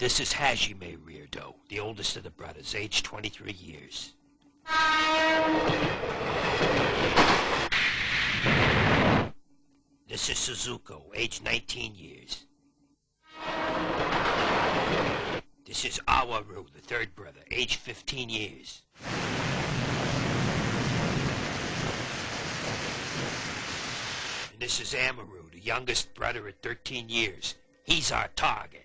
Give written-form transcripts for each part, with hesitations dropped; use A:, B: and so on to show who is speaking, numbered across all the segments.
A: This is Hajime Reardo, the oldest of the brothers, age 23 years. This is Suzuko, age 19 years. This is Awaru, the third brother, age 15 years. And this is Amaru, the youngest brother at 13 years. He's our target.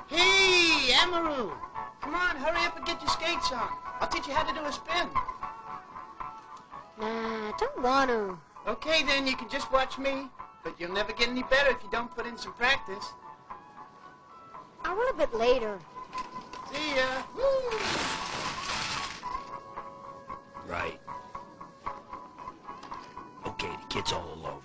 B: Hey, Amaru! Come on, hurry up and get your skates on. I'll teach you how to do a spin.
C: Nah, I don't want to.
B: Okay, then, you can just watch me. But you'll never get any better if you don't put in some practice.
C: I will a bit later.
B: See ya. Woo!
A: Right. Okay, the kid's all alone.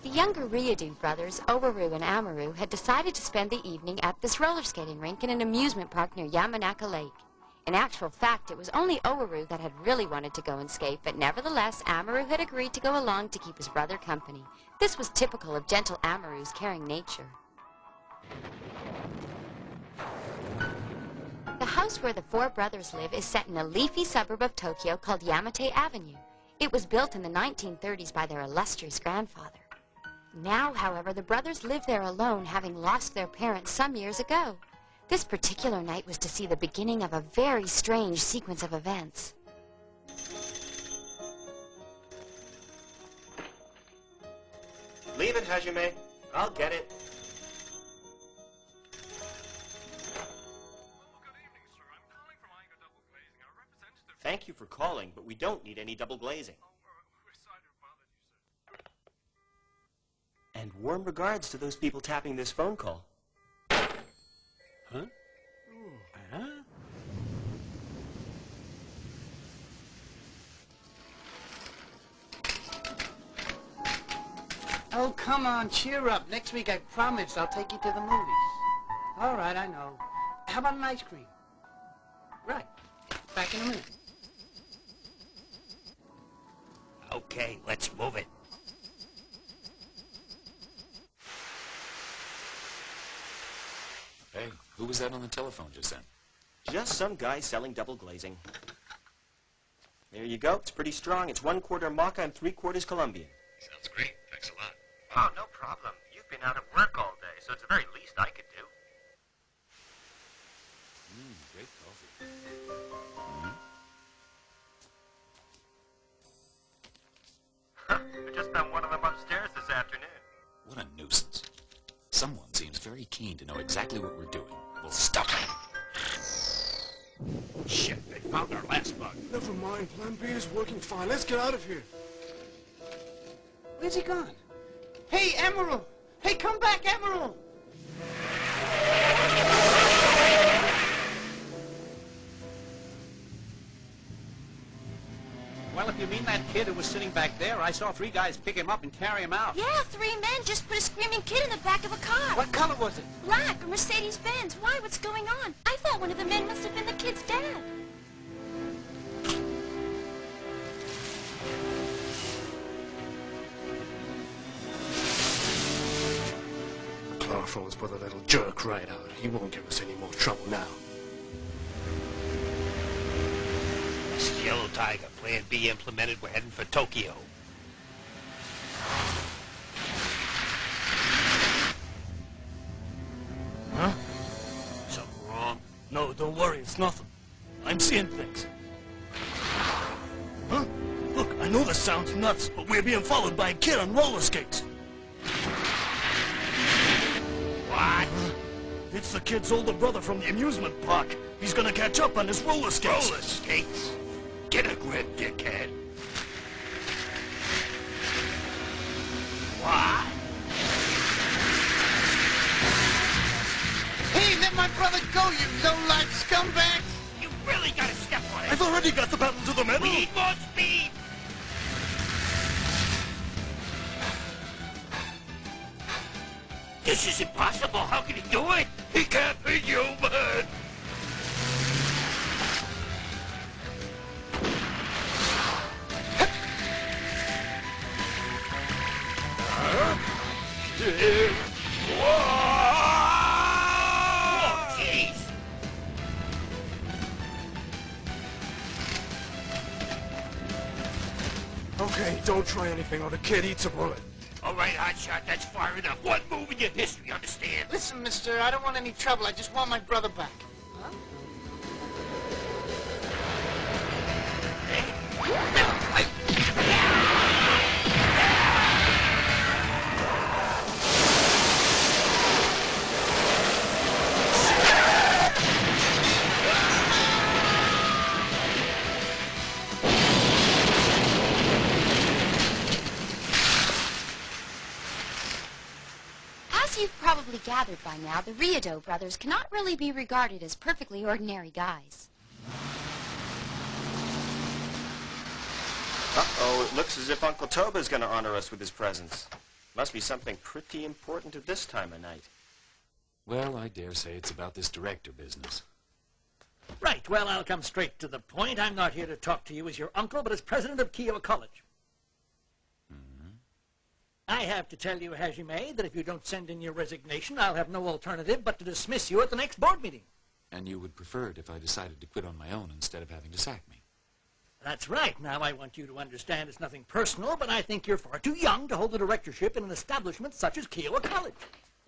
D: The younger Ryudu brothers, Owaru and Amaru, had decided to spend the evening at this roller skating rink in an amusement park near Yamanaka Lake. In actual fact, it was only Owaru that had really wanted to go and skate, but nevertheless, Amaru had agreed to go along to keep his brother company. This was typical of gentle Amaru's caring nature. The house where the four brothers live is set in a leafy suburb of Tokyo called Yamate Avenue. It was built in the 1930s by their illustrious grandfather. Now, however, the brothers live there alone, having lost their parents some years ago. This particular night was to see the beginning of a very strange sequence of events.
E: Leave it, Hajime. I'll get it. Thank you for calling, but we don't need any double glazing. And warm regards to those people tapping this phone call.
A: Huh? Huh?
B: Oh, come on, cheer up. Next week, I promise, I'll take you to the movies. All right, I know. How about an ice cream? Right. Back in a minute.
A: Okay, let's move it.
F: Hey, who was that on the telephone just then?
E: Just some guy selling double glazing. There you go. It's pretty strong. It's 1/4 Maca and 3/4 Colombian.
F: Sounds great. Thanks a lot.
E: Oh, no problem. You've been out at work all day, so it's the very least I could do.
F: Great coffee.
E: I just found one of them upstairs this afternoon.
F: What a nuisance. Someone seems very keen to know exactly what we're doing. We'll stop him.
A: Shit, they found our last bug.
G: Never mind, Plan B is working fine. Let's get out of here.
B: Where's he gone? Hey, Emerald! Hey, come back, Emerald!
H: Well, if you mean that kid who was sitting back there, I saw 3 guys pick him up and carry him out.
I: Yeah, 3 men just put a screaming kid in the back of a car.
B: What color was it?
I: Black, a Mercedes-Benz. Why? What's going on? I thought one of the men must have been the kid's dad.
G: Chloroform's put a little jerk right out. He won't give us any more trouble now.
A: This is Yellow Tiger. Plan B implemented. We're heading for Tokyo.
G: Huh?
A: Something wrong?
G: No, don't worry. It's nothing. I'm seeing things. Huh? Look, I know this sounds nuts, but we're being followed by a kid on roller skates.
A: What?
G: It's the kid's older brother from the amusement park. He's gonna catch up on his roller skates.
A: Roller skates? Get a grip, dickhead. What?
B: Hey, let my brother go, you low-life scumbags!
A: You really gotta step on it.
G: I've already got the pedal to the metal.
A: We need more speed. This is impossible. How can he do it? He can't be human. Whoa, jeez.
G: Okay, don't try anything or the kid eats a bullet.
A: All right, Hotshot, that's far enough. One move in your history, understand?
B: Listen, mister, I don't want any trouble. I just want my brother back.
D: As you've probably gathered by now, the Riado brothers cannot really be regarded as perfectly ordinary guys.
E: Uh-oh, it looks as if Uncle Toba's going to honor us with his presence. Must be something pretty important at this time of night.
F: Well, I dare say it's about this director business.
J: Right, well, I'll come straight to the point. I'm not here to talk to you as your uncle, but as president of Kiowa College. I have to tell you, Hajime, that if you don't send in your resignation, I'll have no alternative but to dismiss you at the next board meeting.
F: And you would prefer it if I decided to quit on my own instead of having to sack me.
J: That's right. Now, I want you to understand it's nothing personal, but I think you're far too young to hold the directorship in an establishment such as Kiowa College.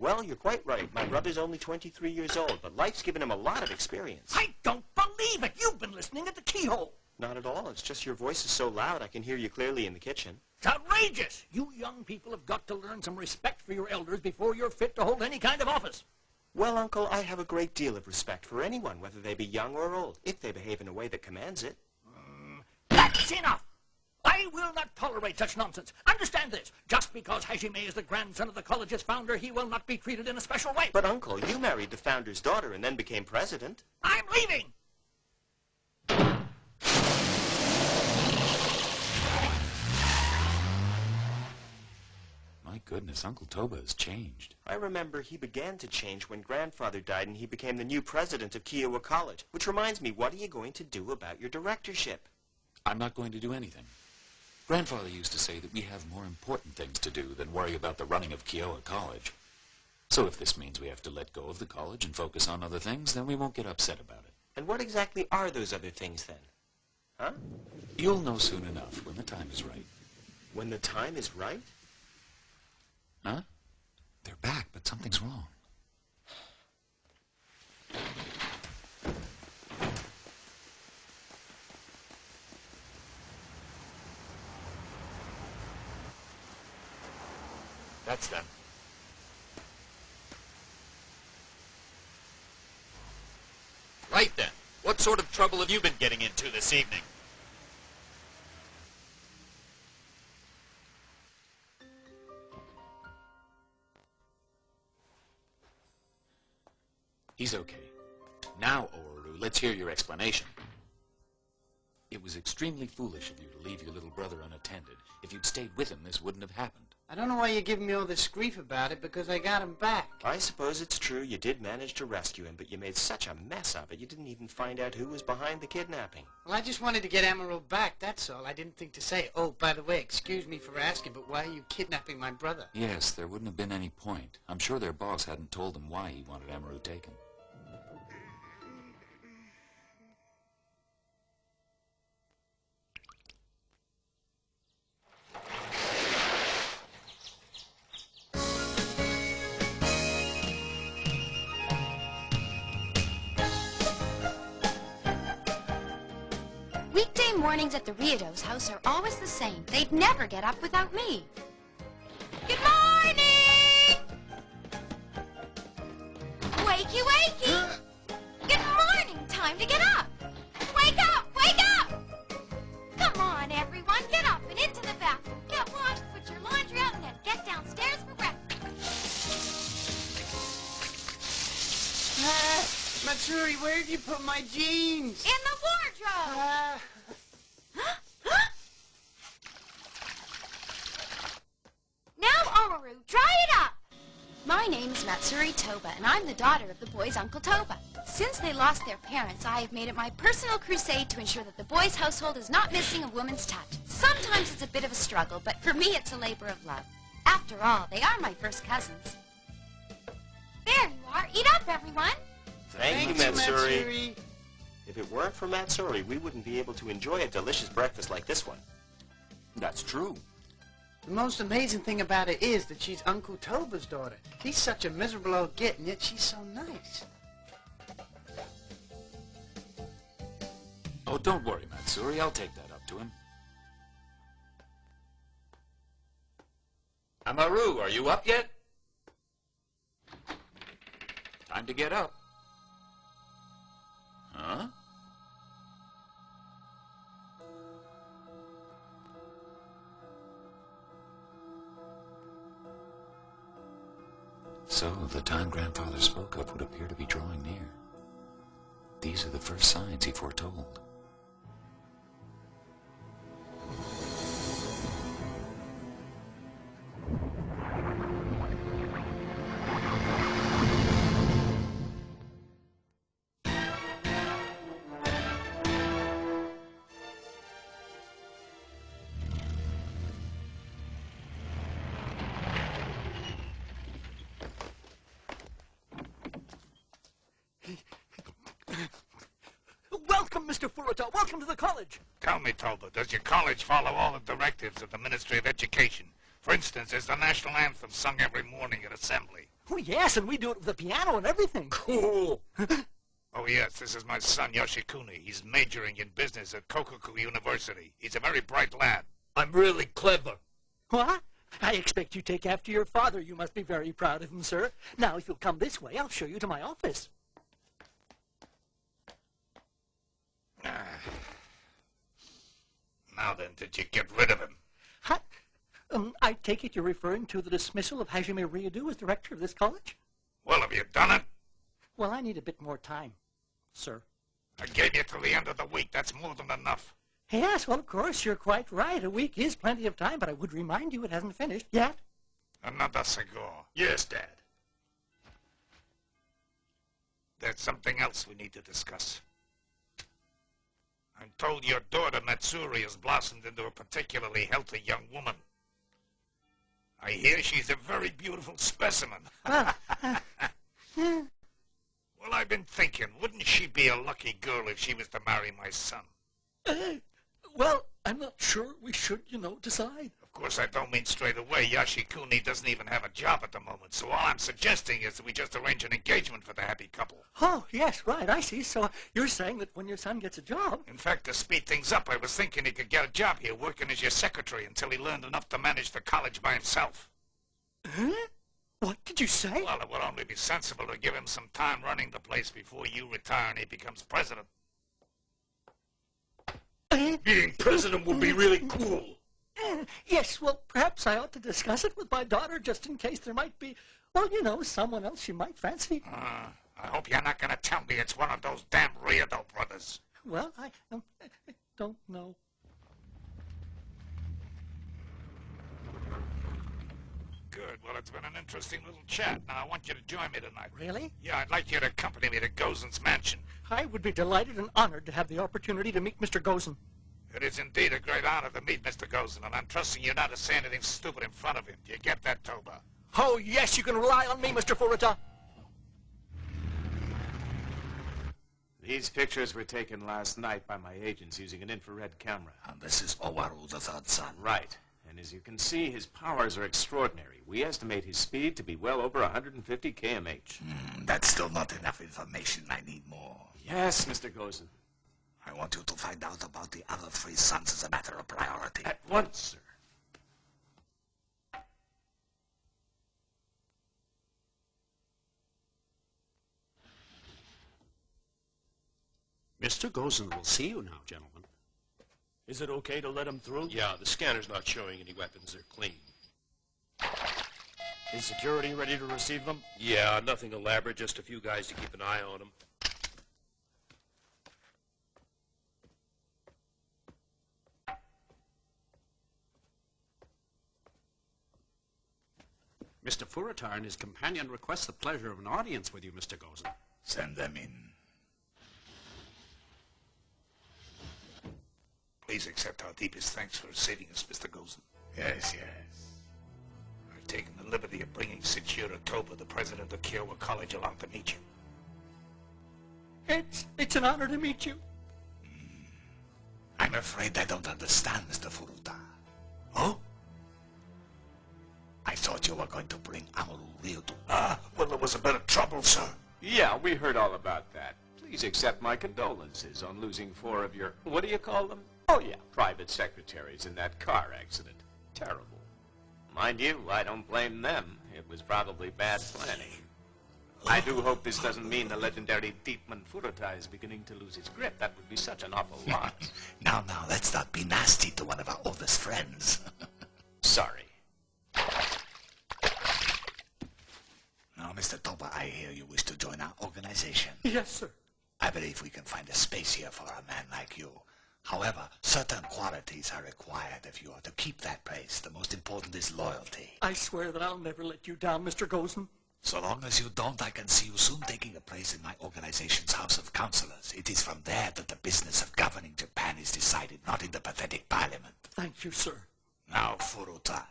E: Well, you're quite right. My brother's only 23 years old, but life's given him a lot of experience.
J: I don't believe it! You've been listening at the keyhole.
E: Not at all. It's just your voice is so loud I can hear you clearly in the kitchen.
J: It's outrageous! You young people have got to learn some respect for your elders before you're fit to hold any kind of office.
E: Well, Uncle, I have a great deal of respect for anyone, whether they be young or old, if they behave in a way that commands it.
J: That's enough! I will not tolerate such nonsense. Understand this. Just because Hajime is the grandson of the college's founder, he will not be treated in a special way.
E: But, Uncle, you married the founder's daughter and then became president.
J: I'm leaving!
F: My goodness, Uncle Toba has changed.
E: I remember he began to change when Grandfather died and he became the new president of Kiowa College. Which reminds me, what are you going to do about your directorship?
F: I'm not going to do anything. Grandfather used to say that we have more important things to do than worry about the running of Kiowa College. So if this means we have to let go of the college and focus on other things, then we won't get upset about it.
E: And what exactly are those other things then? Huh?
F: You'll know soon enough when the time is right.
E: When the time is right?
F: Huh? They're back, but something's wrong. That's them. Right then. What sort of trouble have you been getting into this evening? He's okay. Now, Oru, let's hear your explanation. It was extremely foolish of you to leave your little brother unattended. If you'd stayed with him, this wouldn't have happened.
B: I don't know why you're giving me all this grief about it, because I got him back.
E: I suppose it's true you did manage to rescue him, but you made such a mess of it you didn't even find out who was behind the kidnapping.
B: Well, I just wanted to get Emerald back, that's all. I didn't think to say, oh, by the way, excuse me for asking, but why are you kidnapping my brother?
F: Yes, there wouldn't have been any point. I'm sure their boss hadn't told them why he wanted Emerald taken.
D: Weekday mornings at the Riado's house are always the same. They'd never get up without me. Good morning! Wakey, wakey! Good morning! Time to get up! Wake up! Wake up! Come on, everyone. Get up and into the bathroom. Get washed, put your laundry out, and then get downstairs for breakfast.
B: Matsuri, where did you put my jeans?
D: In the wardrobe! Now, Omaru, dry it up!
I: My name is Matsuri Toba, and I'm the daughter of the boys' Uncle Toba. Since they lost their parents, I have made it my personal crusade to ensure that the boys' household is not missing a woman's touch. Sometimes it's a bit of a struggle, but for me it's a labor of love. After all, they are my first cousins. There you are. Eat up, everyone.
E: Thank you, Matsuri. If it weren't for Matsuri, we wouldn't be able to enjoy a delicious breakfast like this one.
F: That's true.
B: The most amazing thing about it is that she's Uncle Toba's daughter. He's such a miserable old git, and yet she's so nice.
F: Oh, don't worry, Matsuri. I'll take that up to him. Amaru, are you up yet? Time to get up. Huh? So, the time Grandfather spoke of would appear to be drawing near. These are the first signs he foretold.
J: Welcome, Mr. Furuta. Welcome to the college.
K: Tell me, Toba, does your college follow all the directives of the Ministry of Education? For instance, is the national anthem sung every morning at assembly?
J: Oh, yes, and we do it with the piano and everything.
K: Cool. Oh, yes, this is my son, Yoshikuni. He's majoring in business at Kokoku University. He's a very bright lad.
J: I'm really clever. What? I expect you take after your father. You must be very proud of him, sir. Now, if you'll come this way, I'll show you to my office.
K: Now then, did you get rid of him?
J: I take it you're referring to the dismissal of Hajime Ryudu as director of this college?
K: Well, have you done it?
J: Well, I need a bit more time, sir.
K: I gave you till the end of the week. That's more than enough.
J: Yes, well, of course, you're quite right. A week is plenty of time, but I would remind you it hasn't finished yet.
K: Another cigar.
F: Yes, Dad.
K: There's something else we need to discuss. I'm told your daughter, Matsuri, has blossomed into a particularly healthy young woman. I hear she's a very beautiful specimen. Well, I've been thinking, wouldn't she be a lucky girl if she was to marry my son?
J: Well, I'm not sure we should, decide.
K: Of course, I don't mean straight away. Yoshikuni doesn't even have a job at the moment, so all I'm suggesting is that we just arrange an engagement for the happy couple.
J: Oh, yes, right, I see. So you're saying that when your son gets a job...
K: In fact, to speed things up, I was thinking he could get a job here working as your secretary until he learned enough to manage the college by himself.
J: Huh? What did you say?
K: Well, it would only be sensible to give him some time running the place before you retire and he becomes president.
F: Being president would be really cool.
J: Yes, well, perhaps I ought to discuss it with my daughter just in case there might be, well, someone else she might fancy.
K: I hope you're not going to tell me it's one of those damn Ryudo brothers.
J: Well, I don't know.
K: Good. Well, it's been an interesting little chat. Now, I want you to join me tonight.
J: Really?
K: Yeah, I'd like you to accompany me to Gozen's mansion.
J: I would be delighted and honored to have the opportunity to meet Mr. Gozen.
K: It is indeed a great honor to meet Mr. Gozen, and I'm trusting you not to say anything stupid in front of him. Do you get that, Toba?
J: Oh, yes, you can rely on me, Mr. Furuta.
L: These pictures were taken last night by my agents using an infrared camera.
M: And this is Owaru, the third son.
L: Right. And as you can see, his powers are extraordinary. We estimate his speed to be well over 150 kmh.
M: That's still not enough information. I need more.
L: Yes, Mr. Gozen.
M: I want you to find out about the other three sons as a matter of priority.
L: At once, sir.
N: Mr. Gozen will see you now, gentlemen.
G: Is it okay to let him through?
O: Yeah, the scanner's not showing any weapons. They're clean.
G: Is security ready to receive them?
O: Yeah, nothing elaborate, just a few guys to keep an eye on them.
N: Mr. Furuta and his companion request the pleasure of an audience with you, Mr. Gozen.
M: Send them in.
K: Please accept our deepest thanks for saving us, Mr. Gozen.
M: Yes, yes.
K: I've taken the liberty of bringing Senshiro Toba, the president of Kiowa College, along to meet you.
J: It's an honor to meet you.
M: I'm afraid I don't understand, Mr. Furuta. Oh? I thought you were going to bring Amaru Ryudo.
K: Well, there was a bit of trouble, sir.
L: Yeah, we heard all about that. Please accept my condolences on losing 4 of your, what do you call them? Oh yeah, private secretaries in that car accident. Terrible. Mind you, I don't blame them. It was probably bad planning. I do hope this doesn't mean the legendary Dietmar Furuta is beginning to lose his grip. That would be such an awful lot.
M: Now, let's not be nasty to one of our oldest friends.
L: Sorry.
M: Now, Mr. Toba, I hear you wish to join our organization.
J: Yes, sir.
M: I believe we can find a space here for a man like you. However, certain qualities are required if you are to keep that place. The most important is loyalty.
J: I swear that I'll never let you down, Mr. Gozen.
M: So long as you don't, I can see you soon taking a place in my organization's House of Councilors. It is from there that the business of governing Japan is decided, not in the pathetic parliament.
J: Thank you, sir.
M: Now, Furuta.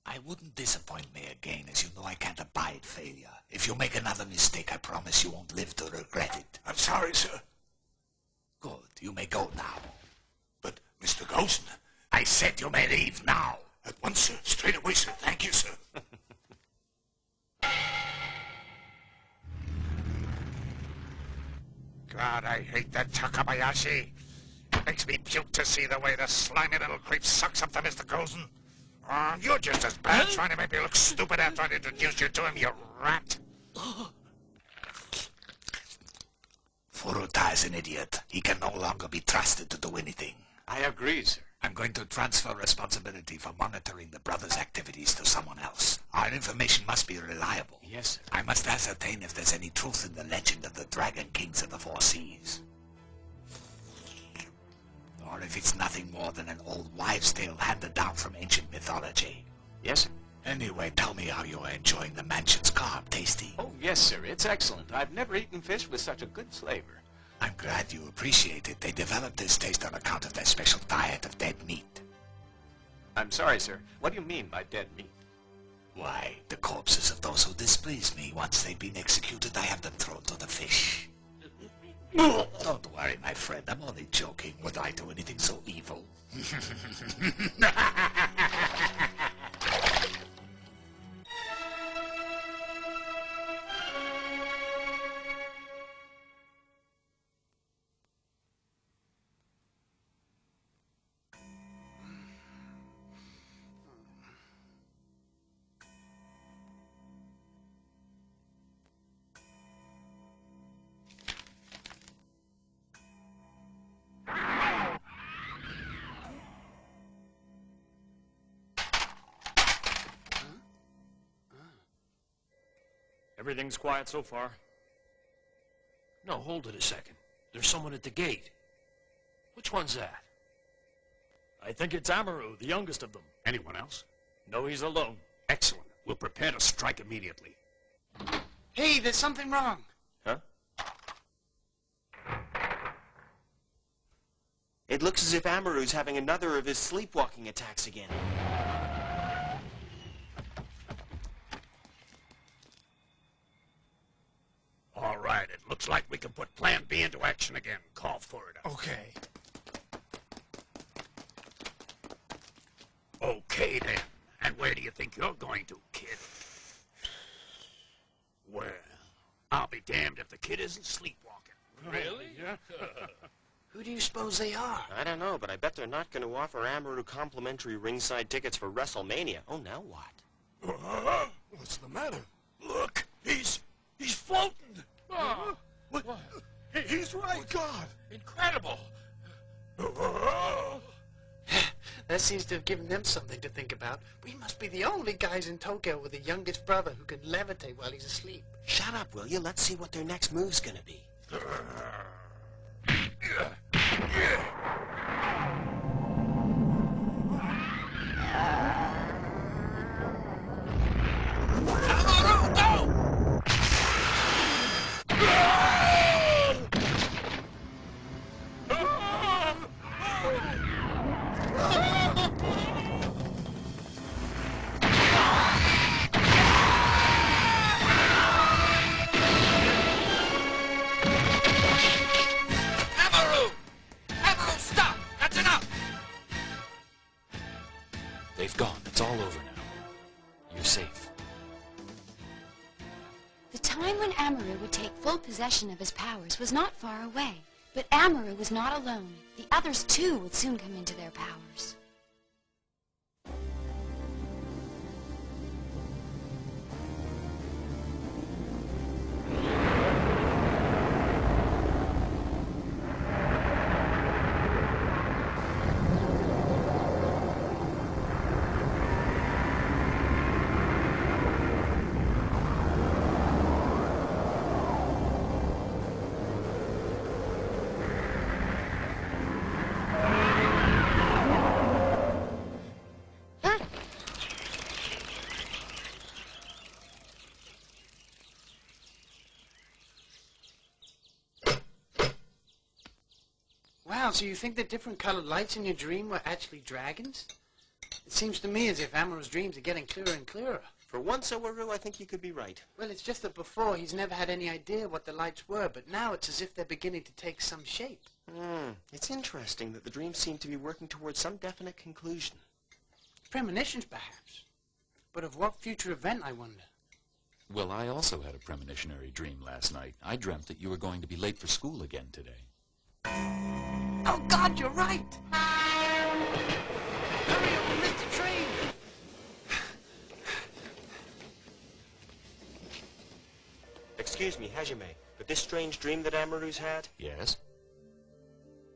M: I wouldn't disappoint me again, as you know I can't abide failure. If you make another mistake, I promise you won't live to regret it.
K: I'm sorry, sir.
M: Good. You may go now.
K: But, Mr. Gozen,
M: I said you may leave now.
K: At once, sir. Straight away, sir. Thank you, sir. God, I hate that Takabayashi. Makes me puke to see the way the slimy little creep sucks up to Mr. Gozen. Oh, you're just as bad trying to make me look stupid after I introduced you to him, you rat.
M: Furuta is an idiot. He can no longer be trusted to do anything.
L: I agree, sir.
M: I'm going to transfer responsibility for monitoring the brothers' activities to someone else. Our information must be reliable.
L: Yes, sir.
M: I must ascertain if there's any truth in the legend of the Dragon Kings of the Four Seas. Or if it's nothing more than an old wives' tale handed down from ancient mythology.
L: Yes, sir.
M: Anyway, tell me how you are enjoying the mansion's carb. Tasty?
L: Oh, yes, sir. It's excellent. I've never eaten fish with such a good flavor.
M: I'm glad you appreciate it. They developed this taste on account of their special diet of dead meat.
L: I'm sorry, sir. What do you mean by dead meat?
M: Why, the corpses of those who displease me. Once they've been executed, I have them thrown to the fish. Don't worry, my friend. I'm only joking. Would I do anything so evil?
G: Everything's quiet so far.
A: No, hold it a second. There's someone at the gate. Which one's that?
G: I think it's Amaru, the youngest of them.
N: Anyone else?
G: No, he's alone.
N: Excellent. We'll prepare to strike immediately.
B: Hey, there's something wrong.
E: Huh? It looks as if Amaru's having another of his sleepwalking attacks again.
N: All right, it looks like we can put Plan B into action again. Call for it.
K: Okay.
N: Okay, then. And where do you think you're going to, kid? Well, I'll be damned if the kid isn't sleepwalking.
K: Really?
N: Yeah.
B: Who do you suppose they are?
E: I don't know, but I bet they're not going to offer Amaru complimentary ringside tickets for WrestleMania. Oh, now what?
K: What's the matter? Look, he's floating. What? He's right. Oh, God.
O: Incredible.
B: That seems to have given them something to think about. We must be the only guys in Tokyo with a youngest brother who can levitate while he's asleep.
E: Shut up, will you? Let's see what their next move's going to be.
I: time when Amaru would take full possession of his powers was not far away. But Amaru was not alone. The others, too, would soon come into their powers.
B: Wow, so you think the different colored lights in your dream were actually dragons? It seems to me as if Amaru's dreams are getting clearer and clearer.
E: For once, Owaru, I think you could be right.
B: Well, it's just that before he's never had any idea what the lights were, but now it's as if they're beginning to take some shape.
E: It's interesting that the dreams seem to be working towards some definite conclusion.
B: Premonitions, perhaps. But of what future event, I wonder?
F: Well, I also had a premonitionary dream last night. I dreamt that you were going to be late for school again today.
B: Oh, God, you're right! Hurry, we'll miss the train!
E: Excuse me, Hajime, but this strange dream that Amaru's had?
F: Yes?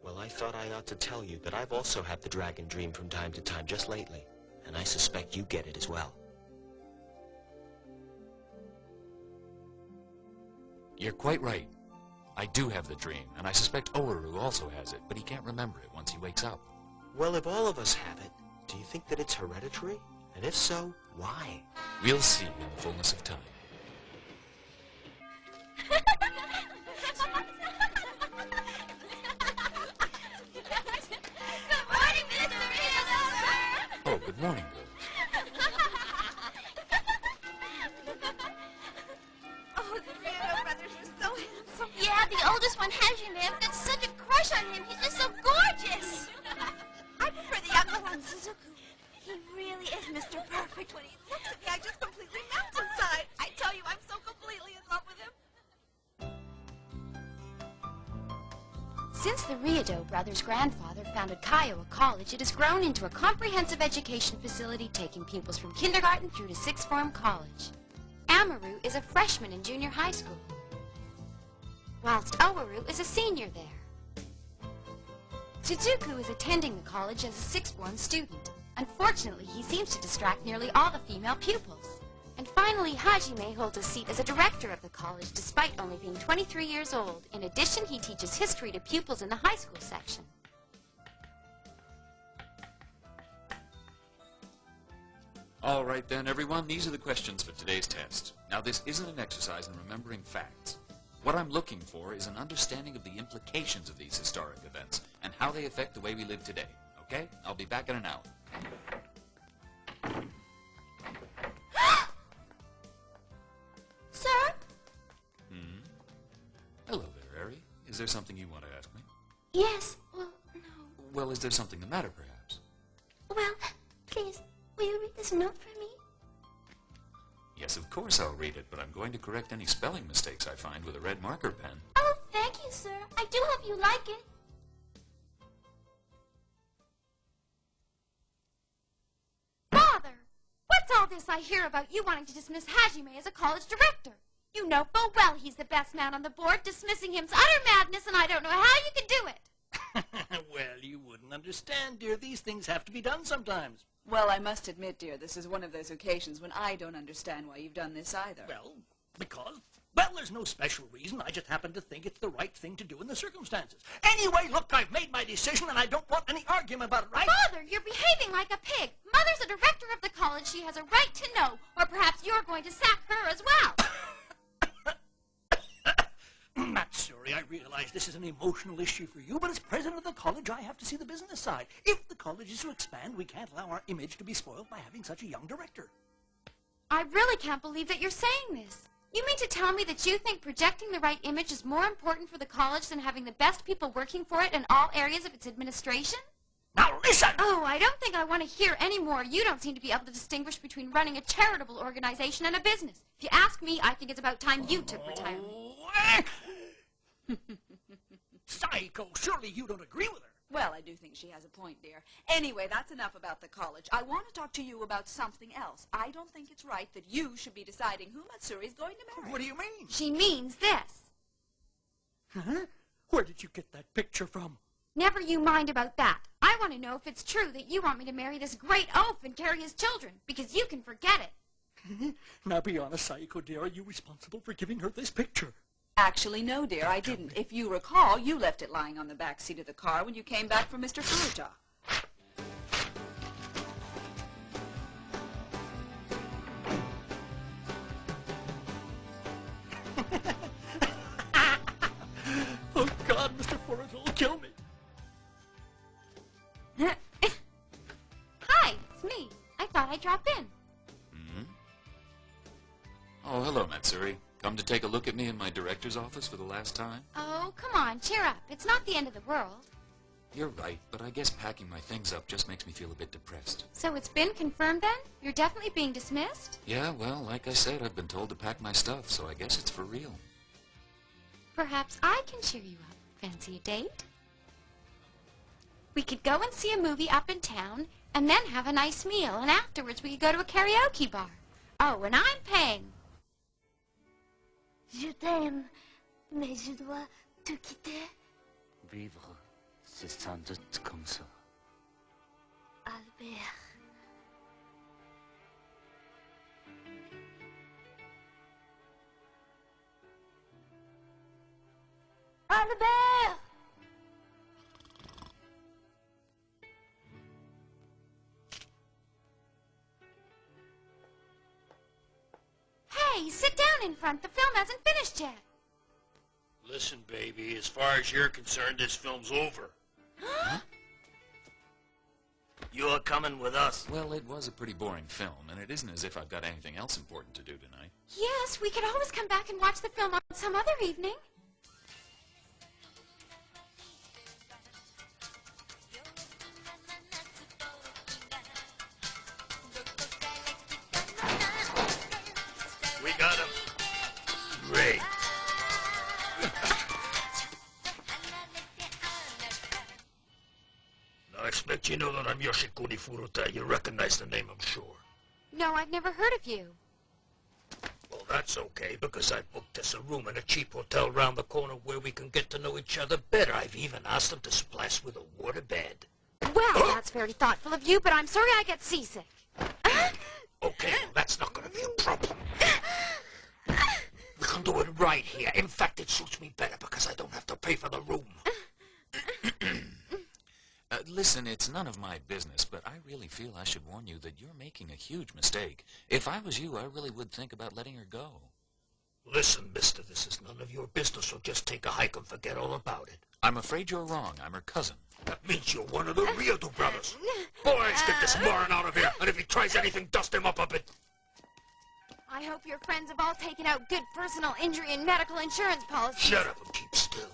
E: Well, I thought I ought to tell you that I've also had the dragon dream from time to time just lately, and I suspect you get it as well.
F: You're quite right. I do have the dream, and I suspect Owaru also has it, but he can't remember it once he wakes up.
E: Well, if all of us have it, do you think that it's hereditary? And if so, why?
F: We'll see in the fullness of time. Oh, good morning, girls.
I: Yeah, the oldest one, Hajime. I've got such a crush on him. He's just so gorgeous.
P: I prefer the younger one, Suzuku. He really is Mr. Perfect. When he looks at me, I just completely melt inside. I tell you, I'm so completely in love with him.
I: Since the Ryudo brothers' grandfather founded Kiowa College, it has grown into a comprehensive education facility taking pupils from kindergarten through to sixth form college. Amaru is a freshman in junior high school, whilst Owaru is a senior there. Suzuku is attending the college as a sixth form student. Unfortunately, he seems to distract nearly all the female pupils. And finally, Hajime holds a seat as a director of the college despite only being 23 years old. In addition, he teaches history to pupils in the high school section.
F: All right then, everyone, these are the questions for today's test. Now, this isn't an exercise in remembering facts. What I'm looking for is an understanding of the implications of these historic events and how they affect the way we live today. Okay? I'll be back in an hour.
P: Sir?
F: Hello there, Ari. Is there something you want to ask me?
P: Yes. Well, no.
F: Well, is there something the matter, perhaps?
P: Well, please, will you read this note for me?
F: Yes, of course I'll read it, but I'm going to correct any spelling mistakes I find with a red marker pen.
P: Oh, thank you, sir. I do hope you like it.
I: Father! What's all this I hear about you wanting to dismiss Hajime as a college director? You know full well he's the best man on the board. Dismissing him's utter madness, and I don't know how you can do it.
J: Well, you wouldn't understand, dear. These things have to be done sometimes.
Q: Well, I must admit, dear, this is one of those occasions when I don't understand why you've done this either.
J: Well, well, there's no special reason. I just happen to think it's the right thing to do in the circumstances. Anyway, look, I've made my decision, and I don't want any argument about it, right?
I: Father, you're behaving like a pig. Mother's a director of the college. She has a right to know. Or perhaps you're going to sack her as well.
J: Matsuri, I realize this is an emotional issue for you, but as president of the college, I have to see the business side. If the college is to expand, we can't allow our image to be spoiled by having such a young director.
I: I really can't believe that you're saying this. You mean to tell me that you think projecting the right image is more important for the college than having the best people working for it in all areas of its administration?
J: Now listen!
I: Oh, I don't think I want to hear any more. You don't seem to be able to distinguish between running a charitable organization and a business. If you ask me, I think it's about time you took retirement.
J: Psycho, surely you don't agree with her.
Q: Well, I do think she has a point, dear. Anyway, that's enough about the college. I want to talk to you about something else. I don't think it's right that you should be deciding who Matsuri's going to marry.
J: What do you mean?
I: She means this.
J: Huh? Where did you get that picture from?
I: Never you mind about that. I want to know if it's true that you want me to marry this great oaf and carry his children, because you can forget it.
J: Now be honest, Saiko, dear. Are you responsible for giving her this picture?
Q: Actually, no, dear, I didn't. If you recall, you left it lying on the back seat of the car when you came back from Mr. Furuta.
J: Oh, God, Mr. Furuta will kill me.
I: Hi, it's me. I thought I'd drop in.
F: Hmm? Oh, hello, Matsuri. Come to take a look at me in my director's office for the last time?
I: Oh, come on, cheer up. It's not the end of the world.
F: You're right, but I guess packing my things up just makes me feel a bit depressed.
I: So it's been confirmed then? You're definitely being dismissed?
F: Yeah, well, like I said, I've been told to pack my stuff, so I guess it's for real.
I: Perhaps I can cheer you up. Fancy a date? We could go and see a movie up in town, and then have a nice meal, and afterwards we could go to a karaoke bar. Oh, and I'm paying.
R: Je t'aime, mais je dois te quitter.
S: Vivre, c'est sans doute comme ça.
R: Albert. Albert!
I: Hey, sit down in front. The film hasn't finished yet.
O: Listen, baby, as far as you're concerned, this film's over.
F: Huh?
G: You're coming with us.
F: Well, it was a pretty boring film, and it isn't as if I've got anything else important to do tonight.
I: Yes, we could always come back and watch the film on some other evening.
G: We got him. Great. Now, I expect you know that I'm Yoshikuni Furuta. You recognize the name, I'm sure.
I: No, I've never heard of you.
G: Well, that's okay, because I booked us a room in a cheap hotel round the corner where we can get to know each other better. I've even asked them to supply us with a waterbed.
I: Well, that's very thoughtful of you, but I'm sorry I get seasick.
G: Okay, well, that's not going to be a problem. We can do it right here. In fact, it suits me better because I don't have to pay for the room.
F: Listen, it's none of my business, but I really feel I should warn you that you're making a huge mistake. If I was you, I really would think about letting her go.
G: Listen, mister, this is none of your business, so just take a hike and forget all about it.
F: I'm afraid you're wrong. I'm her cousin.
G: That means you're one of the Ryoto brothers. Boys, get this moron out of here, and if he tries anything, dust him up a bit.
I: I hope your friends have all taken out good personal injury and medical insurance policies.
G: Shut up and keep still.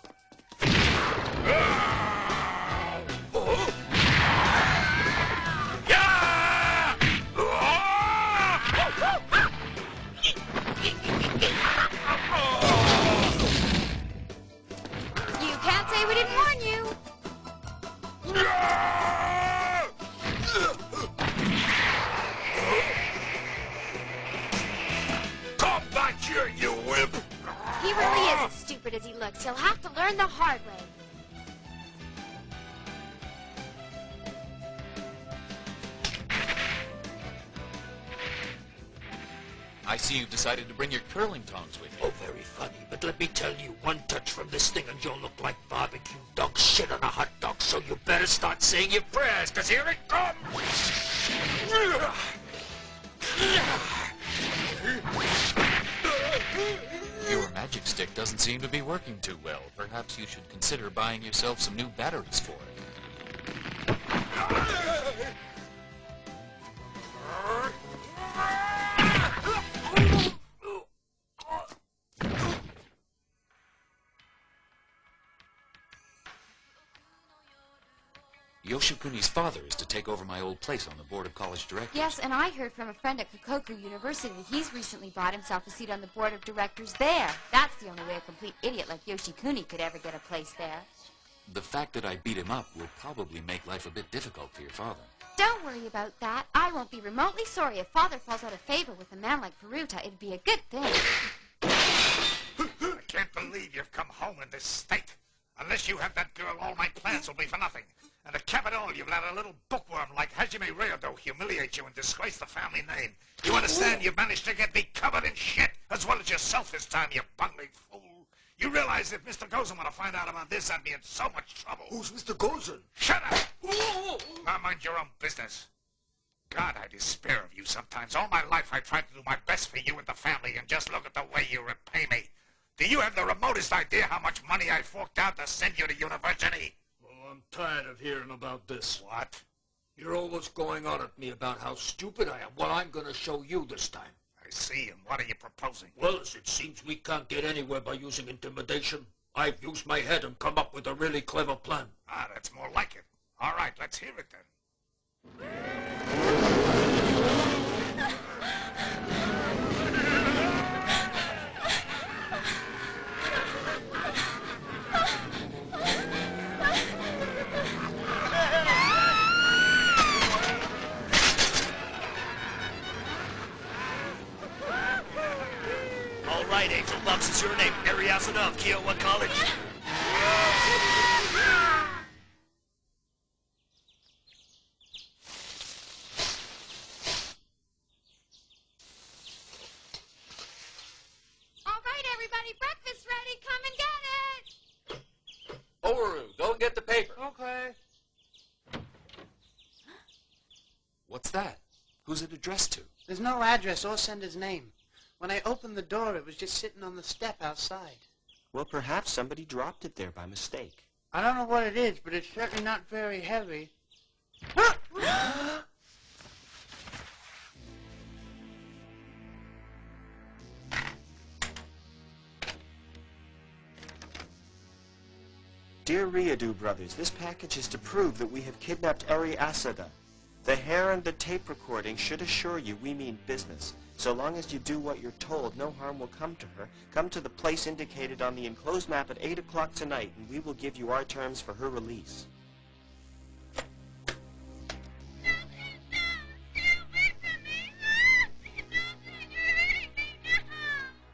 I: You can't say we didn't warn you.
G: Come back here, you wimp!
I: He really is as stupid as he looks. He'll have to learn the hard way.
F: I see you've decided to bring your curling tongs with you.
G: Oh, very funny, but let me tell you, one touch from this thing and you'll look like barbecue dog shit on a hot dog, so you better start saying your prayers, because here it comes!
F: Your magic stick doesn't seem to be working too well. Perhaps you should consider buying yourself some new batteries for it. Yoshikuni's father is to take over my old place on the board of college directors.
D: Yes, and I heard from a friend at Kokoku University that he's recently bought himself a seat on the board of directors there. That's the only way a complete idiot like Yoshikuni could ever get a place there.
F: The fact that I beat him up will probably make life a bit difficult for your father.
D: Don't worry about that. I won't be remotely sorry if Father falls out of favor with a man like Furuta. It'd be a good thing.
K: I can't believe you've come home in this state. Unless you have that girl, all my plans will be for nothing. And to cap it all, you've let a little bookworm like Hajime Ryudo humiliate you and disgrace the family name. You understand you've managed to get me covered in shit, as well as yourself this time, you bungling fool. You realize if Mr. Gozen were to find out about this, I'd be in so much trouble.
M: Who's Mr. Gozen?
K: Shut up! Now mind your own business. God, I despair of you sometimes. All my life I tried to do my best for you and the family, and just look at the way you repay me. Do you have the remotest idea how much money I forked out to send you to university?
G: Well, I'm tired of hearing about this.
K: What?
G: You're always going on at me about how stupid I am. Well, I'm going to show you this time.
K: I see, and what are you proposing?
G: Well, as it seems we can't get anywhere by using intimidation, I've used my head and come up with a really clever plan.
K: Ah, that's more like it. All right, let's hear it then.
A: All right, Angel Bumps is your name. Ariasuna of Kiowa College.
I: All right, everybody, breakfast ready. Come and get it.
F: Oru, go and get the paper.
B: Okay.
F: What's that? Who's it addressed to?
B: There's no address or sender's name. When I opened the door, it was just sitting on the step outside.
E: Well, perhaps somebody dropped it there by mistake.
B: I don't know what it is, but it's certainly not very heavy.
E: Dear Ryudo brothers, this package is to prove that we have kidnapped Eri Asada. The hair and the tape recording should assure you we mean business. So long as you do what you're told, no harm will come to her. Come to the place indicated on the enclosed map at 8 o'clock tonight, and we will give you our terms for her release.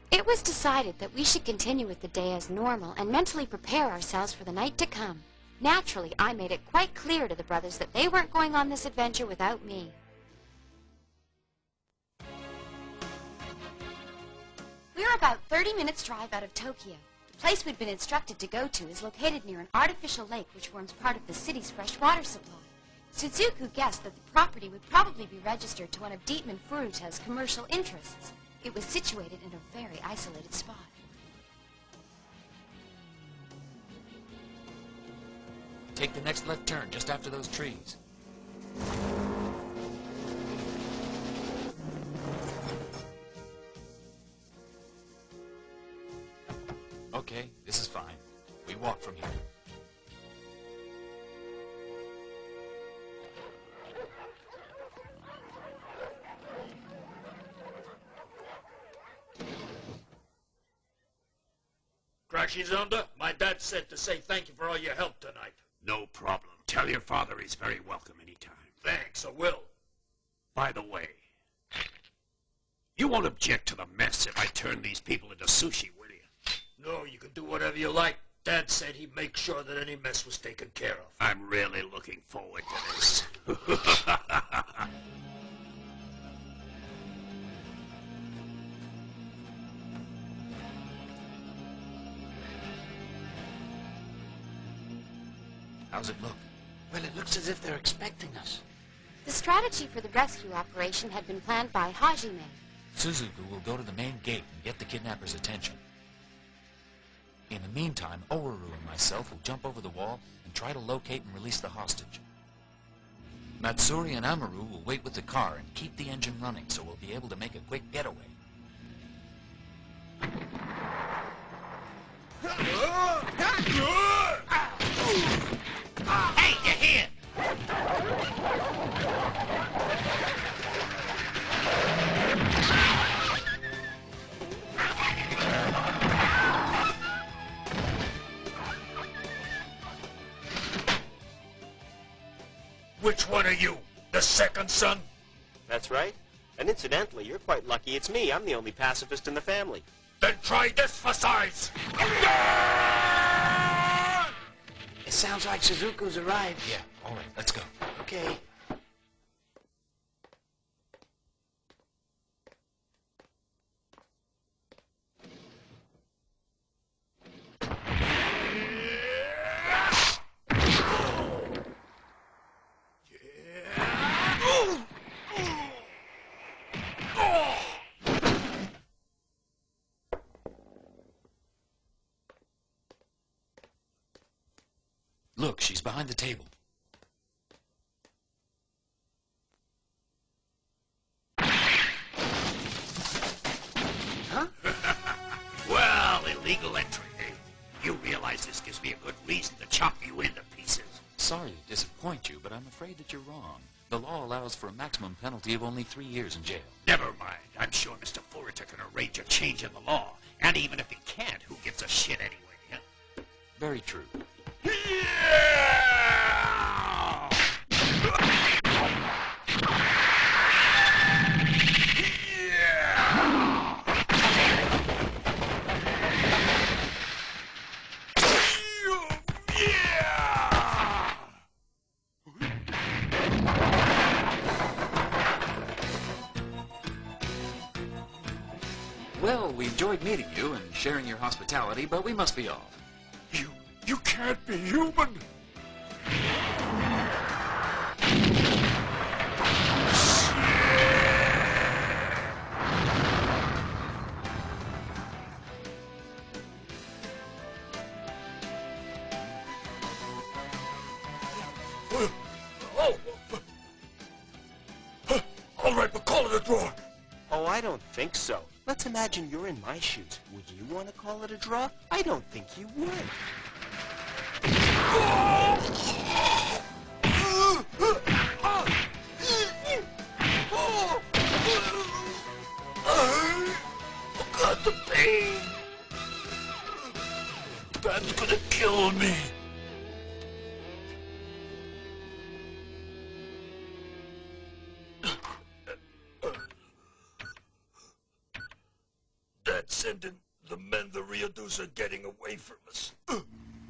D: It was decided that we should continue with the day as normal and mentally prepare ourselves for the night to come. Naturally, I made it quite clear to the brothers that they weren't going on this adventure without me. We're about 30 minutes' drive out of Tokyo. The place we'd been instructed to go to is located near an artificial lake which forms part of the city's fresh water supply. Suzuku guessed that the property would probably be registered to one of Dietmar Furuta's commercial interests. It was situated in a very isolated spot.
F: Take the next left turn just after those trees. Okay, this is fine. We walk from here.
G: Krashizonda, my dad said to say thank you for all your help tonight.
N: No problem. Tell your father he's very welcome anytime.
G: Thanks, I will.
N: By the way, you won't object to the mess if I turn these people into sushi, will you?
G: No, you can do whatever you like. Dad said he'd make sure that any mess was taken care of.
N: I'm really looking forward to this.
F: How's it look?
B: Well, it looks as if they're expecting us.
D: The strategy for the rescue operation had been planned by Hajime.
F: Suzuku will go to the main gate and get the kidnapper's attention. In the meantime, Oru and myself will jump over the wall and try to locate and release the hostage. Matsuri and Amaru will wait with the car and keep the engine running so we'll be able to make a quick getaway.
A: Hey, you're here!
G: Which one are you? The second son?
E: That's right. And incidentally, you're quite lucky it's me. I'm the only pacifist in the family.
G: Then try this for size.
B: It sounds like Suzuku's arrived.
F: Yeah, all right, let's go.
B: Okay.
F: Look, she's behind the table.
B: Huh?
N: Well, illegal entry, eh? You realize this gives me a good reason to chop you into pieces.
F: Sorry to disappoint you, but I'm afraid that you're wrong. The law allows for a maximum penalty of only 3 years in jail.
N: Never mind. I'm sure Mr. Furuta can arrange a change in the law. And even if he can't, who gives a shit anyway, huh?
F: Very true. Well, we enjoyed meeting you and sharing your hospitality, but we must be off.
N: You can't be human!
G: All right, but call it a draw.
E: Oh, I don't think so. Let's imagine you're in my shoes. Would you want to call it a draw? I don't think you would.
G: God, the pain. That's gonna kill me. That's sending the men the Ryodus are getting away from us.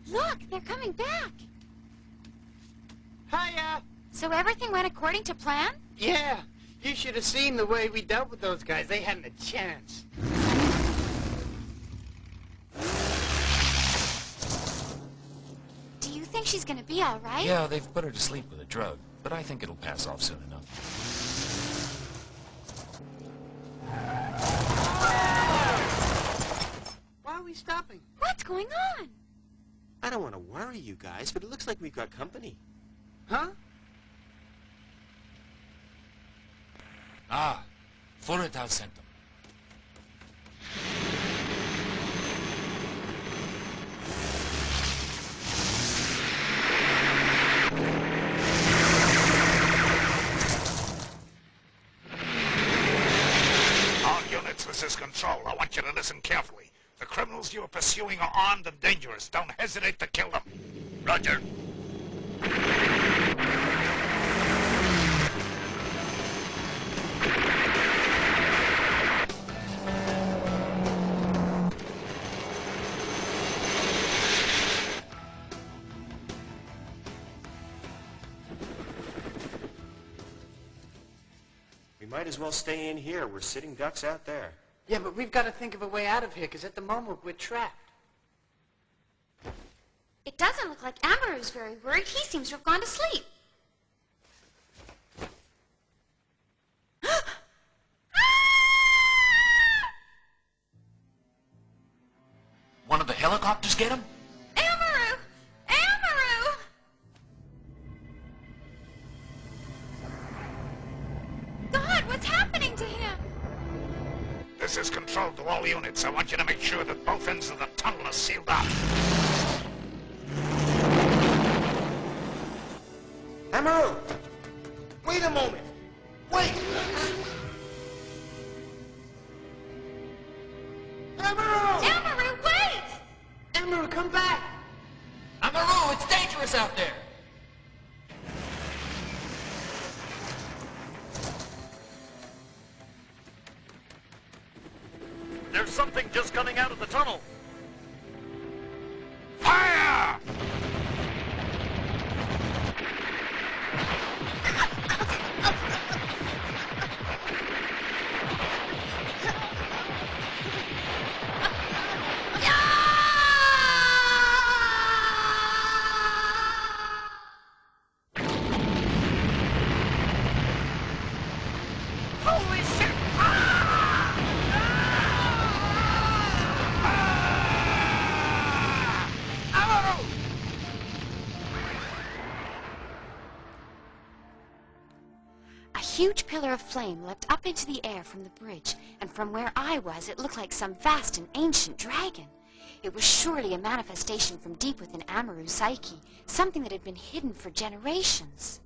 D: Look, they're coming back.
B: Hiya!
D: So everything went according to plan?
B: Yeah, you should have seen the way we dealt with those guys. They hadn't a chance.
D: Do you think she's gonna be all right?
F: Yeah, they've put her to sleep with a drug, but I think it'll pass off soon enough.
B: Why are we stopping?
D: What's going on?
E: I don't want to worry you guys, but it looks like we've got company.
B: Huh?
F: Ah, Furuta sent them.
K: All units, this is Control. I want you to listen carefully. The criminals you are pursuing are armed and dangerous. Don't hesitate to kill them.
G: Roger.
E: We might as well stay in here. We're sitting ducks out there.
B: Yeah, but we've got to think of a way out of here, because at the moment we're trapped.
D: It doesn't look like Amaru's very worried. He seems to have gone to sleep.
F: One of the helicopters get him?
D: Amaru! Amaru! God, what's happening to him?
K: This is Control to all units. I want you to make sure that both ends of the tunnel are sealed up.
E: Amaru! Wait a moment! Wait! Amaru!
D: Amaru, wait!
B: Amaru, come back!
J: Amaru, it's dangerous out there. coming out of the tunnel.
K: Fire!
P: Holy shit!
D: A huge pillar of flame leapt up into the air from the bridge, and from where I was it looked like some vast and ancient dragon. It was surely a manifestation from deep within Amaru's psyche, something that had been hidden for generations.